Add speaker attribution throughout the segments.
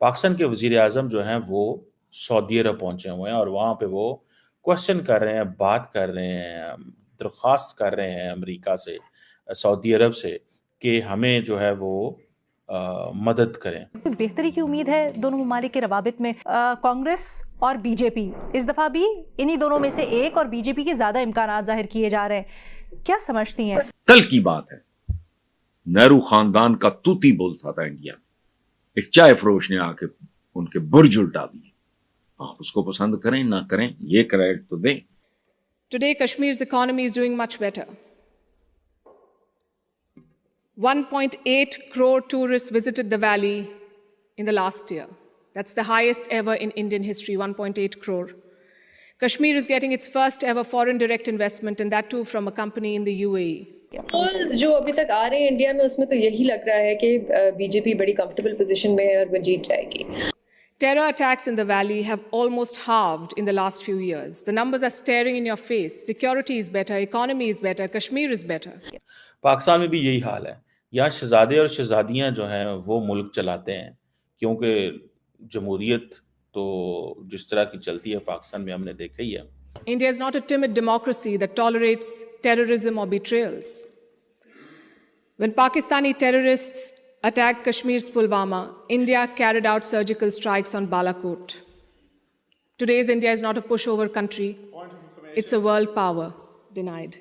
Speaker 1: पाकिस्तान के वज़ीर आज़म जो हैं वो सऊदी अरब पहुँचे हुए हैं और वहाँ पे वो क्वेश्चन कर रहे हैं, बात कर रहे हैं, दरख्वास्त कर रहे हैं अमेरिका से, सऊदी अरब से कि हमें जो है वो मदद करें।
Speaker 2: बेहतरी की उम्मीद है दोनों ममालिक के रवाबित में। कांग्रेस और बीजेपी इस दफ़ा भी इन्हीं दोनों में से एक और बीजेपी के ज़्यादा इम्कानात जाहिर किए जा रहे हैं, क्या समझती हैं?
Speaker 3: कल की बात है, नेहरू खानदान का तूती बोलता था इंडिया में, एक चाय फरोश ने आके उनके बुर्ज उल्टा दिए। आप उसको पसंद करें ना करें, ये क्रेडिट तो दें।
Speaker 4: Today, Kashmir's economy is doing much better. 1.8 crore tourists visited the valley in the last year. That's the highest ever in Indian history, 1.8 crore. Kashmir is getting its first ever foreign direct investment, and that too from a company in the UAE.
Speaker 5: Polls जो अभी तक आ रहे हैं India में, उसमें तो यही लग रहा है कि बीजेपी बड़ी कंफर्टेबल पोजीशन में है और वो जीत जाएगी।
Speaker 4: Terror attacks in the valley have almost halved in the last few years. The numbers are staring in your face. Security is better, economy is better, Kashmir is better.
Speaker 1: Pakistan में भी यही हाल है। यहाँ शहजादे और शहजादियाँ जो हैं वो मुल्क चलाते हैं, क्योंकि जमहूरियत तो जिस तरह की चलती है पाकिस्तान में हमने देखा ही है।
Speaker 4: India is not a timid democracy that tolerates terrorism or betrayals. When Pakistani terrorists attacked Kashmir's Pulwama, India carried out surgical strikes on Balakot. Today's India is not a pushover country. It's a world power denied.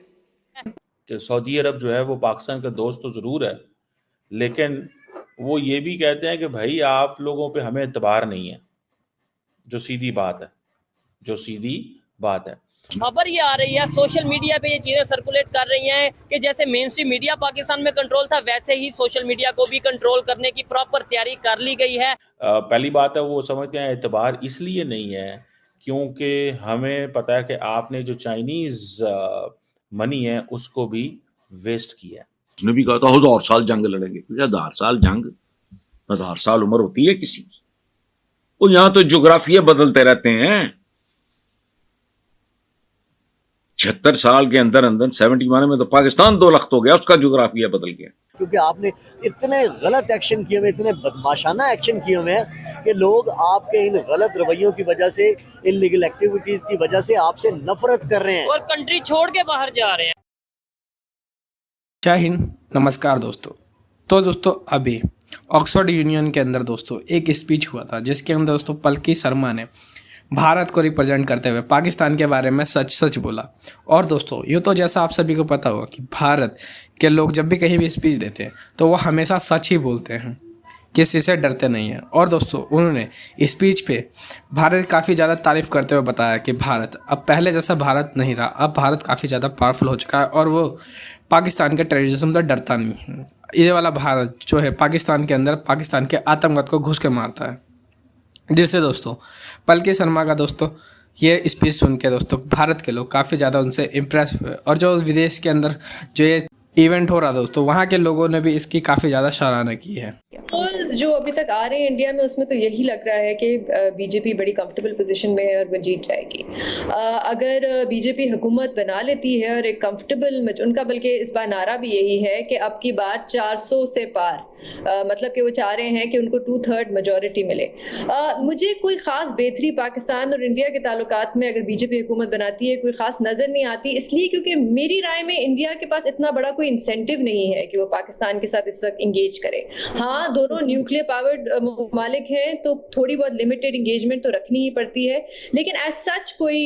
Speaker 1: कि Saudi अरब जो है वो पाकिस्तान का दोस्त तो ज़रूर है, लेकिन वो ये भी कहते हैं कि भाई आप लोगों पे हमें एतबार नहीं है, जो सीधी बात है।
Speaker 6: खबर ये आ रही है, सोशल मीडिया पे ये चीजें सर्कुलेट कर रही हैं कि जैसे मेन स्ट्रीम मीडिया पाकिस्तान में कंट्रोल था, वैसे ही सोशल मीडिया को भी कंट्रोल करने की प्रॉपर तैयारी कर ली गई है।
Speaker 1: पहली बात है वो समझते हैं एतबार इसलिए नहीं है क्योंकि हमें पता है कि आपने जो चाइनीज मनी है उसको भी वेस्ट किया है।
Speaker 3: उसने भी कहा था 1000 साल जंग लड़ेंगे। 1000 साल जंग, 1000 साल उम्र होती है किसी की? वो यहाँ तो जोग्राफिया बदलते रहते हैं। 76 साल के अंदर 71 में तो पाकिस्तान 2 लाख हो गया, उसका जोग्राफिया बदल गया।
Speaker 7: क्योंकि आपने इतने गलत एक्शन किए हुए, इतने बदमाशाना एक्शन किए हुए हैं कि लोग आपके इन गलत रवैयों की वजह से, इल्लीगल एक्टिविटीज की वजह से आपसे नफरत कर रहे हैं
Speaker 6: और कंट्री छोड़ के बाहर जा रहे हैं।
Speaker 8: जय हिंद, नमस्कार दोस्तों। तो दोस्तों अभी ऑक्सफोर्ड यूनियन के अंदर दोस्तों एक स्पीच हुआ था जिसके अंदर दोस्तों पलकी शर्मा ने भारत को रिप्रेजेंट करते हुए पाकिस्तान के बारे में सच बोला। और दोस्तों यूँ तो जैसा आप सभी को पता होगा कि भारत के लोग जब भी कहीं भी स्पीच देते हैं तो वो हमेशा सच ही बोलते हैं, किसी से डरते नहीं हैं। और दोस्तों उन्होंने स्पीच पे भारत की काफ़ी ज़्यादा तारीफ़ करते हुए बताया कि भारत अब पहले जैसा भारत नहीं रहा, अब भारत काफ़ी ज़्यादा पावरफुल हो चुका है और वो पाकिस्तान के टेररिज्म से डरता नहीं है। ये वाला भारत जो है पाकिस्तान के अंदर पाकिस्तान के आतंकवाद को घुस के मारता है। जिससे दोस्तों पलकी शर्मा का दोस्तों ये स्पीच सुन के दोस्तों भारत के लोग काफ़ी ज़्यादा उनसे इम्प्रेस हुए और जो विदेश के अंदर जो ये इवेंट हो रहा दोस्तों वहाँ के लोगों ने भी इसकी काफ़ी ज़्यादा सराहना की है।
Speaker 5: पोल्स जो अभी तक आ रहे हैं इंडिया में, उसमें तो यही लग रहा है कि बीजेपी बड़ी कंफर्टेबल पोजीशन में है और वो जीत जाएगी। अगर बीजेपी हुकूमत बना लेती है और एक कंफर्टेबल, उनका बल्कि इस बार नारा भी यही है कि अब की बार 400 से पार, मतलब कि वो चाह रहे हैं कि उनको 2/3 मेजॉरिटी मिले। मुझे कोई खास बेहतरी पाकिस्तान और इंडिया के ताल्लुकात में अगर बीजेपी हुकूमत बनाती है कोई खास नजर नहीं आती, इसलिए क्योंकि मेरी राय में इंडिया के पास इतना बड़ा कोई इंसेंटिव नहीं है कि वो पाकिस्तान के साथ इस वक्त इंगेज करे। हाँ, दोनों न्यूक्लियर पावर्ड ममालिक हैं तो थोड़ी बहुत लिमिटेड इंगेजमेंट तो रखनी ही पड़ती है, लेकिन एज सच कोई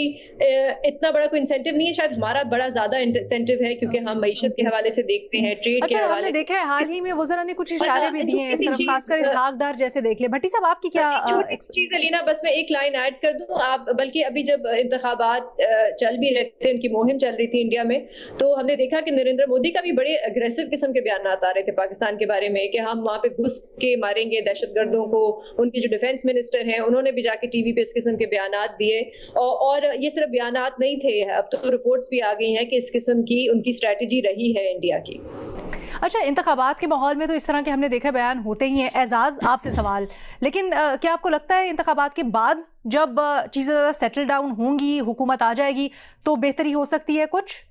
Speaker 5: इतना बड़ा कोई इंसेंटिव नहीं है। शायद हमारा बड़ा ज्यादा इंसेंटिव है क्योंकि हम मईशत के हवाले से देखते हैं, ट्रेड के हवाले।
Speaker 2: हमने देखा है हाल ही में वज़रा ने कुछ इशारे भी दिए हैं इस तरफ, खासकर इसहाक डार जैसे देख ले। भट्टी साहब आपकी क्या
Speaker 5: चीज अलीना, बस मैं एक लाइन ऐड कर दूं। आप बल्कि अभी जब इंतखाबात चल भी रहे थे, उनकी मुहिम चल रही थी इंडिया में, तो हमने देखा कि नरेंद्र मोदी का भी बड़े अग्रेसिव किस्म के बयान आ रहे थे पाकिस्तान के बारे में कि हम वहां पे घुस के मारेंगे दहशतगर्दों को। उनके जो डिफेंस मिनिस्टर हैं उन्होंने भी जाके टीवी पे इस किस्म के बयानात दिए और ये सिर्फ बयानात नहीं थे, अब तो रिपोर्ट्स भी आ गई हैं कि इस किस्म की उनकी स्ट्रेटजी रही है इंडिया की।
Speaker 2: अच्छा, इंतखाबात के माहौल में तो इस तरह के हमने देखा बयान होते ही हैं। एजाज आपसे सवाल, लेकिन क्या आपको लगता है इंतखाबात के बाद जब चीज़ें ज़्यादा सेटल डाउन होंगी, हुकूमत आ जाएगी, तो बेहतरी हो सकती है कुछ?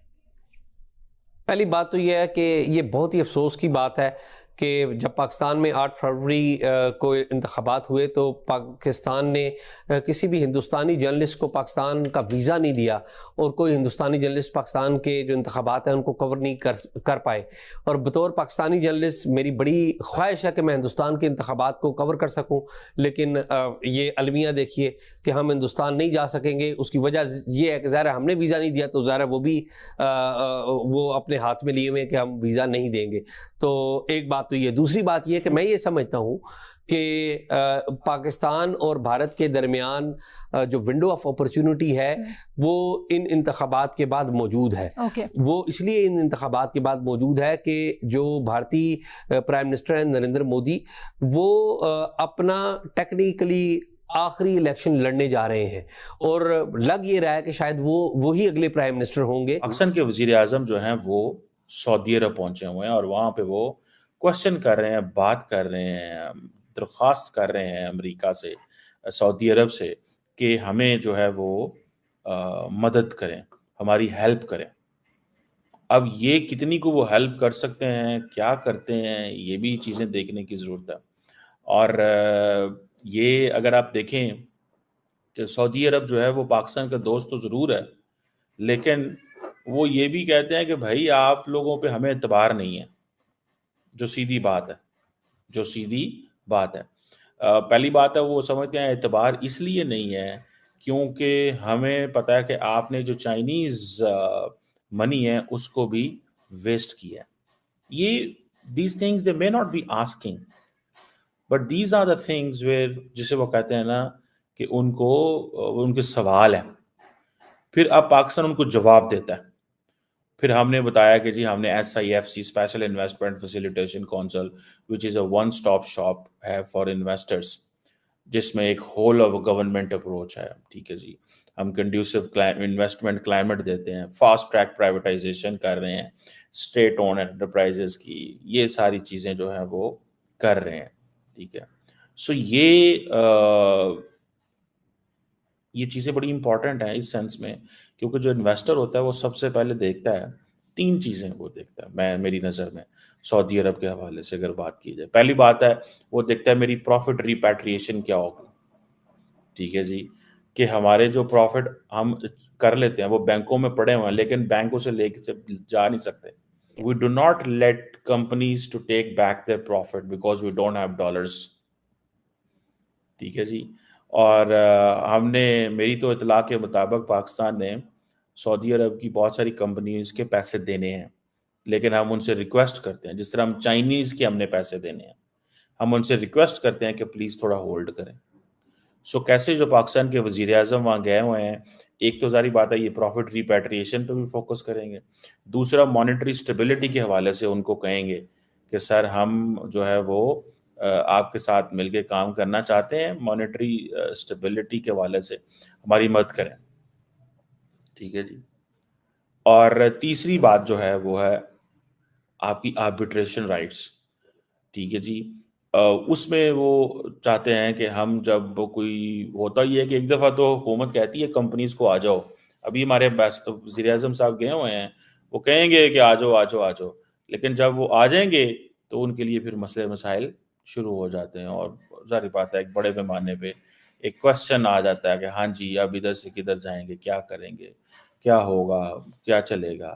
Speaker 9: पहली बात तो यह है कि ये बहुत ही अफसोस की बात है کہ جب پاکستان میں 8 فروری کو انتخابات ہوئے تو پاکستان نے کسی بھی ہندوستانی جرنلسٹ کو پاکستان کا ویزا نہیں دیا، اور کوئی ہندوستانی جرنلسٹ پاکستان کے جو انتخابات ہیں ان کو کور نہیں کر پائے. اور بطور پاکستانی جرنلسٹ میری بڑی خواہش ہے کہ میں ہندوستان کے انتخابات کو کور کر سکوں، لیکن یہ المیہ دیکھیے کہ ہم ہندوستان نہیں جا سکیں گے. اس کی وجہ یہ ہے کہ ظاہر ہم نے ویزا نہیں دیا تو ظاہر وہ بھی وہ اپنے ہاتھ میں لیے ہوئے کہ ہم ویزا نہیں دیں گے. تو ایک بات تو یہ. دوسری بات یہ کہ میں یہ سمجھتا ہوں کہ پاکستان اور بھارت کے درمیان جو ونڈو آف اپرچونٹی ہے وہ ان انتخابات کے بعد موجود ہے. وہ اس لیے ان انتخابات کے بعد موجود ہے کہ جو بھارتی پرائم منسٹر ہیں نریندر مودی، وہ اپنا ٹیکنیکلی آخری الیکشن لڑنے جا رہے ہیں، اور لگ یہ رہا ہے کہ شاید وہی اگلے پرائم منسٹر ہوں گے.
Speaker 1: پاکستان کے وزیر اعظم جو ہیں وہ سعودی عرب پہنچے ہوئے ہیں، اور وہاں پہ وہ کوشچن کر رہے ہیں، بات کر رہے ہیں، درخواست کر رہے ہیں امریکہ سے، سعودی عرب سے، کہ ہمیں جو ہے وہ مدد کریں، ہماری ہیلپ کریں. اب یہ کتنی کو وہ ہیلپ کر سکتے ہیں، کیا کرتے ہیں، یہ بھی چیزیں دیکھنے کی ضرورت ہے. اور یہ اگر آپ دیکھیں کہ سعودی عرب جو ہے وہ پاکستان کا دوست تو ضرور ہے، لیکن وہ یہ بھی کہتے ہیں کہ بھائی آپ لوگوں پہ ہمیں اعتبار نہیں ہے، جو سیدھی بات ہے. پہلی بات ہے وہ سمجھتے ہیں اعتبار اس لیے نہیں ہے کیونکہ ہمیں پتہ ہے کہ آپ نے جو چائنیز منی ہے اس کو بھی ویسٹ کیا ہے. یہ these things they may not be asking but these are the things where جسے وہ کہتے ہیں نا کہ ان کے سوال ہیں، پھر اب پاکستان ان کو جواب دیتا ہے. پھر ہم نے بتایا کہ جی ہم نے SIFC special investment facilitation council which is a one stop shop ہے فار انویسٹرس، جس میں ایک ہول آف گورنمنٹ اپروچ ہے. ٹھیک ہے جی، ہم کنڈیوسو انویسٹمنٹ کلائمیٹ دیتے ہیں، فاسٹ ٹریک پرائیویٹائزیشن کر رہے ہیں اسٹیٹ اون انٹرپرائزز کی، یہ ساری چیزیں جو ہیں وہ کر رہے ہیں. ٹھیک ہے، سو یہ چیزیں بڑی امپورٹنٹ ہیں اس سینس میں، کیونکہ جو انویسٹر ہوتا ہے وہ سب سے پہلے دیکھتا ہے 3 چیزیں وہ دیکھتا ہے. میری نظر میں سعودی عرب کے حوالے سے اگر بات کی جائے، پہلی بات ہے وہ دیکھتا ہے میری پروفٹ ریپیٹریشن کیا ہوگی. ٹھیک ہے جی، کہ ہمارے جو پروفٹ ہم کر لیتے ہیں وہ بینکوں میں پڑے ہوئے ہیں، لیکن بینکوں سے لے کے جا نہیں سکتے. We do not let companies to take back their profit because we don't have dollars. ٹھیک ہے جی. اور ہم نے، میری تو اطلاع کے مطابق پاکستان نے سعودی عرب کی بہت ساری کمپنیز کے پیسے دینے ہیں، لیکن ہم ان سے ریکویسٹ کرتے ہیں، جس طرح ہم چائنیز کے ہم نے پیسے دینے ہیں، ہم ان سے ریکویسٹ کرتے ہیں کہ پلیز تھوڑا ہولڈ کریں. سو کیسے جو پاکستان کے وزیر اعظم وہاں گئے ہوئے ہیں، ایک تو ظاہری بات ہے یہ پروفٹ ریپیٹریشن پہ بھی فوکس کریں گے، دوسرا مانیٹری اسٹیبلٹی کے حوالے سے ان کو کہیں گے کہ سر ہم جو ہے وہ آپ کے ساتھ مل کے کام کرنا چاہتے ہیں، مانیٹری اسٹیبلٹی کے حوالے سے ہماری مدد کریں. ٹھیک ہے جی. اور تیسری بات جو ہے وہ ہے آپ کی آربیٹریشن رائٹس. ٹھیک ہے جی، اس میں وہ چاہتے ہیں کہ ہم جب کوئی ہوتا ہی ہے کہ ایک دفعہ تو حکومت کہتی ہے کمپنیز کو آ جاؤ، ابھی ہمارے وزیر اعظم صاحب گئے ہوئے ہیں، وہ کہیں گے کہ آ جاؤ، لیکن جب وہ آ جائیں گے تو ان کے لیے پھر مسئلے مسائل شروع ہو جاتے ہیں. اور ظاہر بات ہے ایک بڑے پیمانے پہ ایک کوشچن آ جاتا ہے کہ ہاں جی اب ادھر سے کدھر جائیں گے، کیا کریں گے، کیا ہوگا، کیا چلے گا.